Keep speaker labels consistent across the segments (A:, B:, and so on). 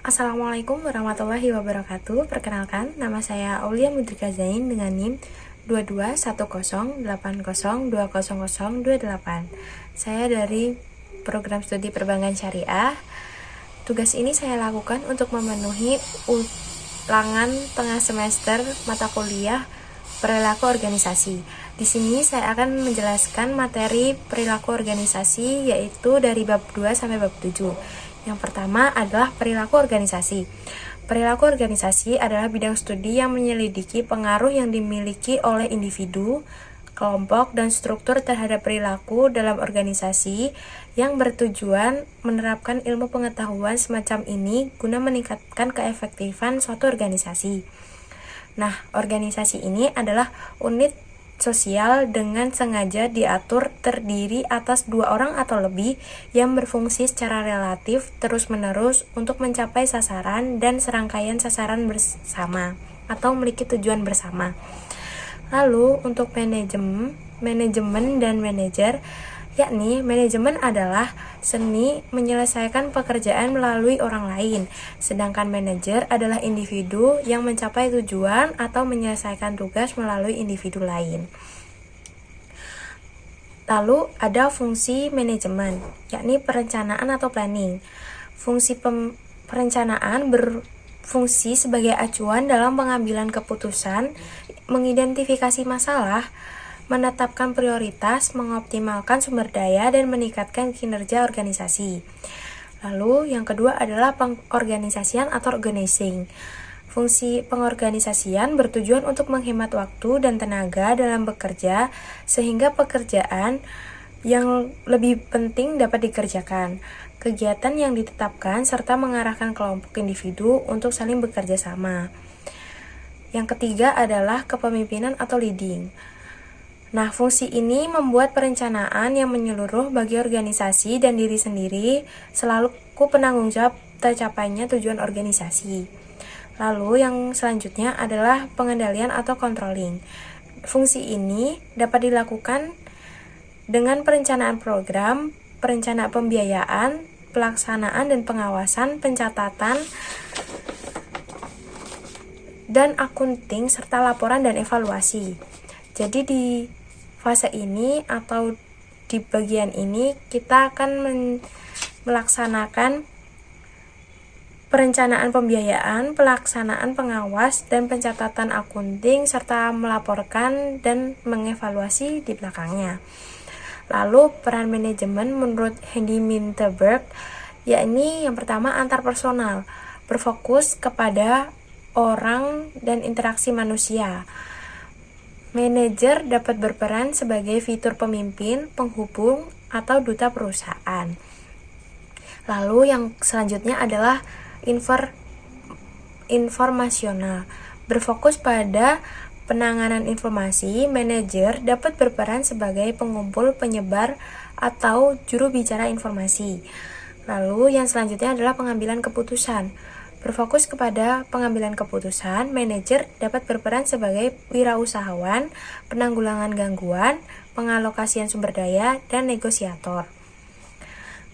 A: Assalamualaikum warahmatullahi wabarakatuh. Perkenalkan, nama saya Aulia Mudrika Zain dengan NIM 221080200028. Saya dari Program Studi Perbankan Syariah. Tugas ini saya lakukan untuk memenuhi ulangan tengah semester mata kuliah perilaku organisasi. Di sini saya akan menjelaskan materi perilaku organisasi, yaitu dari bab 2 sampai bab 7. Yang pertama adalah perilaku organisasi. Perilaku organisasi adalah bidang studi yang menyelidiki pengaruh yang dimiliki oleh individu, kelompok, dan struktur terhadap perilaku dalam organisasi yang bertujuan menerapkan ilmu pengetahuan semacam ini guna meningkatkan keefektifan suatu organisasi. Nah, organisasi ini adalah unit sosial dengan sengaja diatur terdiri atas 2 orang atau lebih yang berfungsi secara relatif terus-menerus untuk mencapai sasaran dan serangkaian sasaran bersama atau memiliki tujuan bersama. Lalu untuk manajemen dan manajer, yakni manajemen adalah seni menyelesaikan pekerjaan melalui orang lain, sedangkan manajer adalah individu yang mencapai tujuan atau menyelesaikan tugas melalui individu lain. Lalu ada fungsi manajemen, yakni perencanaan atau planning. Fungsi perencanaan berfungsi sebagai acuan dalam pengambilan keputusan, mengidentifikasi masalah, menetapkan prioritas, mengoptimalkan sumber daya, dan meningkatkan kinerja organisasi. Lalu yang kedua adalah pengorganisasian atau organizing. Fungsi pengorganisasian bertujuan untuk menghemat waktu dan tenaga dalam bekerja sehingga pekerjaan yang lebih penting dapat dikerjakan. Kegiatan yang ditetapkan serta mengarahkan kelompok individu untuk saling bekerja sama. Yang ketiga adalah kepemimpinan atau leading. Nah, fungsi ini membuat perencanaan yang menyeluruh bagi organisasi dan diri sendiri selalu penanggung jawab tercapainya tujuan organisasi. Lalu yang selanjutnya adalah pengendalian atau controlling. Fungsi ini dapat dilakukan dengan perencanaan program, perencanaan pembiayaan, pelaksanaan dan pengawasan, pencatatan, dan akunting serta laporan dan evaluasi. Jadi di fase ini atau di bagian ini kita akan melaksanakan perencanaan pembiayaan, pelaksanaan pengawas, dan pencatatan akunting serta melaporkan dan mengevaluasi di belakangnya. Lalu peran manajemen menurut Hendy Minterberg, yakni yang pertama antarpersonal, berfokus kepada orang dan interaksi manusia. Manajer dapat berperan sebagai fitur pemimpin, penghubung, atau duta perusahaan. Lalu yang selanjutnya adalah informasional. Berfokus pada penanganan informasi, manajer dapat berperan sebagai pengumpul, penyebar, atau juru bicara informasi. Lalu yang selanjutnya adalah pengambilan keputusan. Berfokus kepada pengambilan keputusan, manajer dapat berperan sebagai wirausahawan, penanggulangan gangguan, pengalokasian sumber daya, dan negosiator.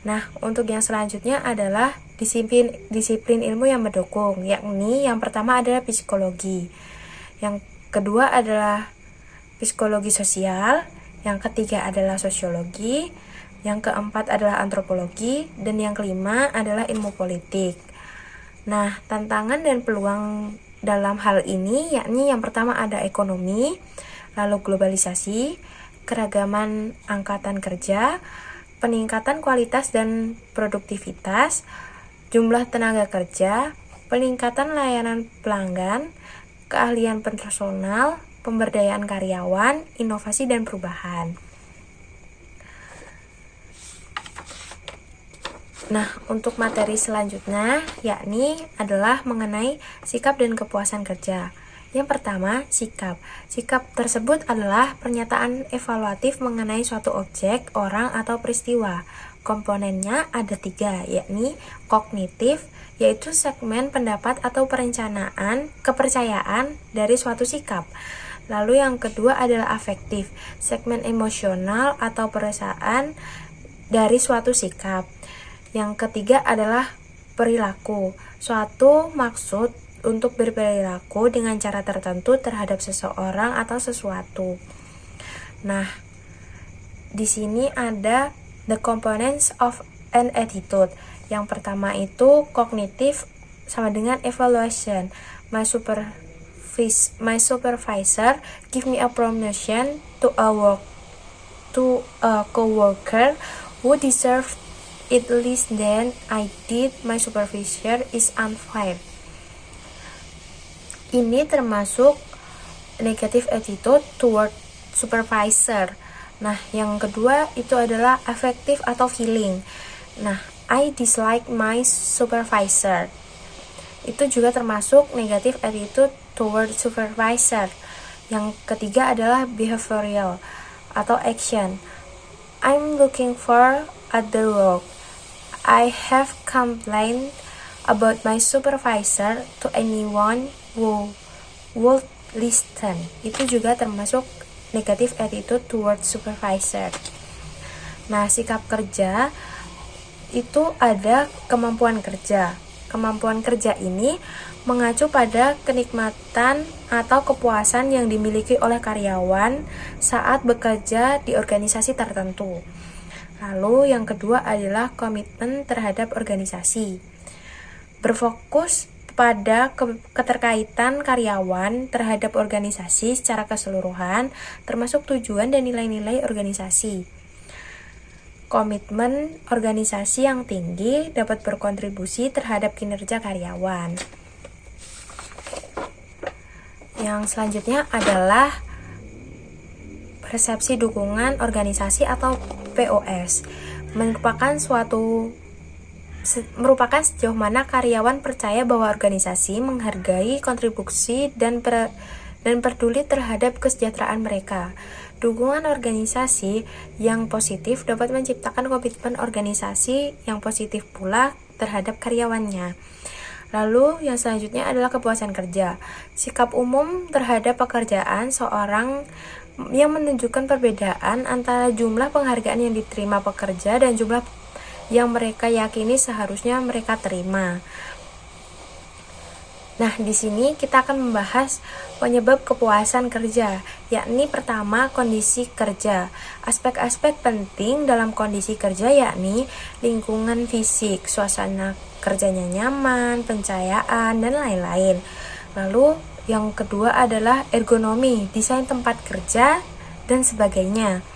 A: Nah, untuk yang selanjutnya adalah disiplin ilmu yang mendukung, yakni yang pertama adalah psikologi, yang kedua adalah psikologi sosial, yang ketiga adalah sosiologi, yang keempat adalah antropologi, dan yang kelima adalah ilmu politik. Nah, tantangan dan peluang dalam hal ini yakni yang pertama ada ekonomi, lalu globalisasi, keragaman angkatan kerja, peningkatan kualitas dan produktivitas, jumlah tenaga kerja, peningkatan layanan pelanggan, keahlian personal, pemberdayaan karyawan, inovasi dan perubahan. Nah, untuk materi selanjutnya yakni adalah mengenai sikap dan kepuasan kerja. Yang pertama, sikap. Sikap tersebut adalah pernyataan evaluatif mengenai suatu objek, orang, atau peristiwa. Komponennya ada 3, yakni kognitif, yaitu segmen pendapat atau perencanaan, kepercayaan dari suatu sikap. Lalu yang kedua adalah afektif, segmen emosional atau perasaan dari suatu sikap. Yang ketiga adalah perilaku, suatu maksud untuk berperilaku dengan cara tertentu terhadap seseorang atau sesuatu. Nah, di sini ada the components of an attitude. Yang pertama itu kognitif sama dengan evaluation. My supervisor give me a promotion to a coworker who deserved it less than I did. My supervisor is unfair. Ini termasuk negative attitude toward supervisor. Nah, yang kedua itu adalah affective atau feeling. Nah, I dislike my supervisor. Itu juga termasuk negative attitude toward supervisor. Yang ketiga adalah behavioral atau action. I'm looking for other work. I have complained about my supervisor to anyone who would listen. Itu juga termasuk negative attitude toward supervisor. Nah, sikap kerja itu ada kemampuan kerja. Kemampuan kerja ini mengacu pada kenikmatan atau kepuasan yang dimiliki oleh karyawan saat bekerja di organisasi tertentu. Lalu yang kedua adalah komitmen terhadap organisasi. Berfokus pada keterkaitan karyawan terhadap organisasi secara keseluruhan, termasuk tujuan dan nilai-nilai organisasi. Komitmen organisasi yang tinggi dapat berkontribusi terhadap kinerja karyawan. Yang selanjutnya adalah persepsi dukungan organisasi atau POS. Merupakan sejauh mana karyawan percaya bahwa organisasi menghargai kontribusi dan peduli terhadap kesejahteraan mereka. Dukungan organisasi yang positif dapat menciptakan komitmen organisasi yang positif pula terhadap karyawannya. Lalu yang selanjutnya adalah kepuasan kerja. Sikap umum terhadap pekerjaan seorang yang menunjukkan perbedaan antara jumlah penghargaan yang diterima pekerja dan jumlah yang mereka yakini seharusnya mereka terima. Nah, di sini kita akan membahas penyebab kepuasan kerja, yakni pertama kondisi kerja. Aspek-aspek penting dalam kondisi kerja yakni lingkungan fisik, suasana kerjanya nyaman, pencahayaan, dan lain-lain. Lalu yang kedua adalah ergonomi, desain tempat kerja, dan sebagainya.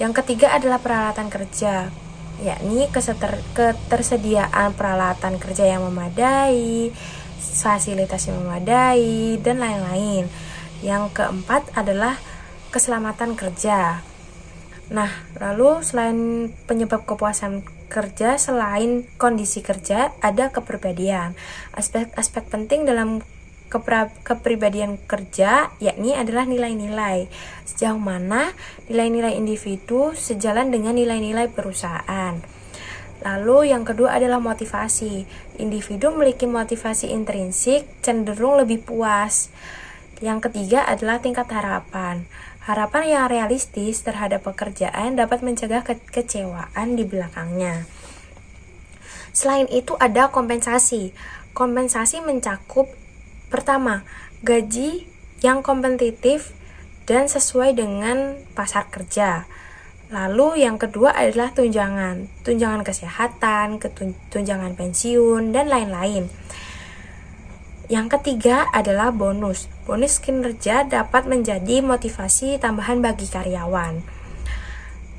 A: Yang ketiga adalah peralatan kerja, yakni ketersediaan peralatan kerja yang memadai, fasilitas yang memadai, dan lain-lain. Yang keempat adalah keselamatan kerja. Nah, lalu selain penyebab kepuasan kerja, selain kondisi kerja, ada kepribadian. Aspek-aspek penting dalam kepribadian kerja yakni adalah nilai-nilai. Sejauh mana nilai-nilai individu sejalan dengan nilai-nilai perusahaan. Lalu yang kedua adalah motivasi. Individu memiliki motivasi intrinsik cenderung lebih puas. Yang ketiga adalah tingkat harapan. Harapan yang realistis terhadap pekerjaan dapat mencegah kekecewaan di belakangnya. Selain itu ada kompensasi. Kompensasi mencakup pertama, gaji yang kompetitif dan sesuai dengan pasar kerja. Lalu yang kedua adalah tunjangan kesehatan, tunjangan pensiun, dan lain-lain. Yang ketiga adalah bonus. Bonus kinerja dapat menjadi motivasi tambahan bagi karyawan.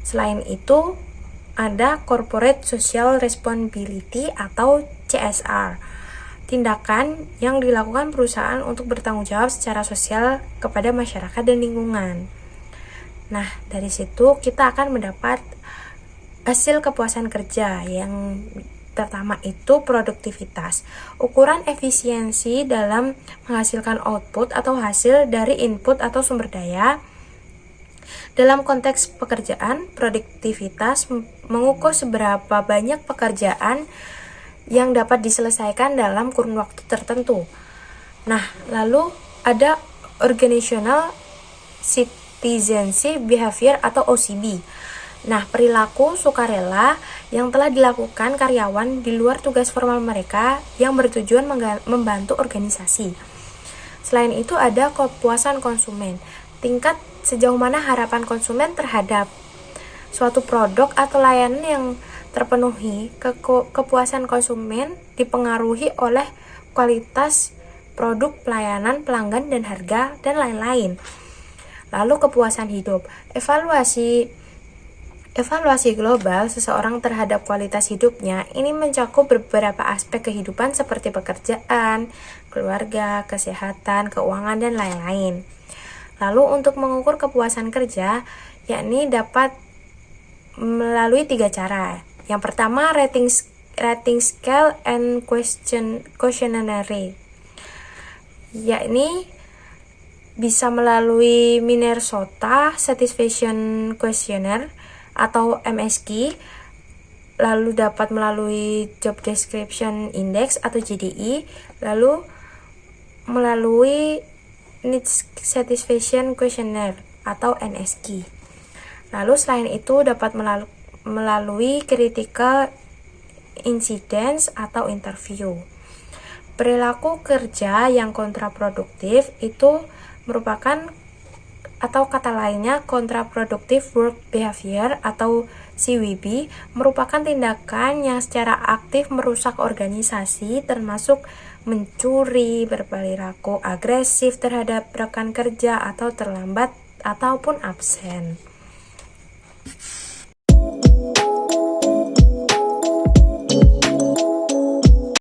A: Selain itu, ada Corporate Social Responsibility atau CSR. Tindakan yang dilakukan perusahaan untuk bertanggung jawab secara sosial kepada masyarakat dan lingkungan. Nah, dari situ kita akan mendapat hasil kepuasan kerja. Yang pertama itu produktivitas. Ukuran efisiensi dalam menghasilkan output atau hasil dari input atau sumber daya. Dalam konteks pekerjaan, produktivitas mengukur seberapa banyak pekerjaan yang dapat diselesaikan dalam kurun waktu tertentu. Nah, lalu ada organizational citizenship behavior atau OCB. Nah, perilaku sukarela yang telah dilakukan karyawan di luar tugas formal mereka yang bertujuan membantu organisasi. Selain itu ada kepuasan konsumen. Tingkat sejauh mana harapan konsumen terhadap suatu produk atau layanan yang terpenuhi. Kepuasan konsumen dipengaruhi oleh kualitas produk, pelayanan, pelanggan, dan harga, dan lain-lain. Lalu kepuasan hidup. Evaluasi global seseorang terhadap kualitas hidupnya ini mencakup beberapa aspek kehidupan seperti pekerjaan, keluarga, kesehatan, keuangan, dan lain-lain. Lalu untuk mengukur kepuasan kerja, yakni dapat melalui 3 cara. Yang pertama, rating scale and questionnaire, yakni bisa melalui Minnesota Satisfaction Questionnaire atau MSQ, lalu dapat melalui Job Description Index atau JDI, lalu melalui Needs Satisfaction Questionnaire atau NSQ. Lalu selain itu dapat melalui Critical Incidence atau interview. Perilaku kerja yang kontraproduktif itu merupakan, atau kata lainnya Counterproductive Work Behavior atau CWB, merupakan tindakan yang secara aktif merusak organisasi, termasuk mencuri, berperilaku agresif terhadap rekan kerja, atau terlambat ataupun absen.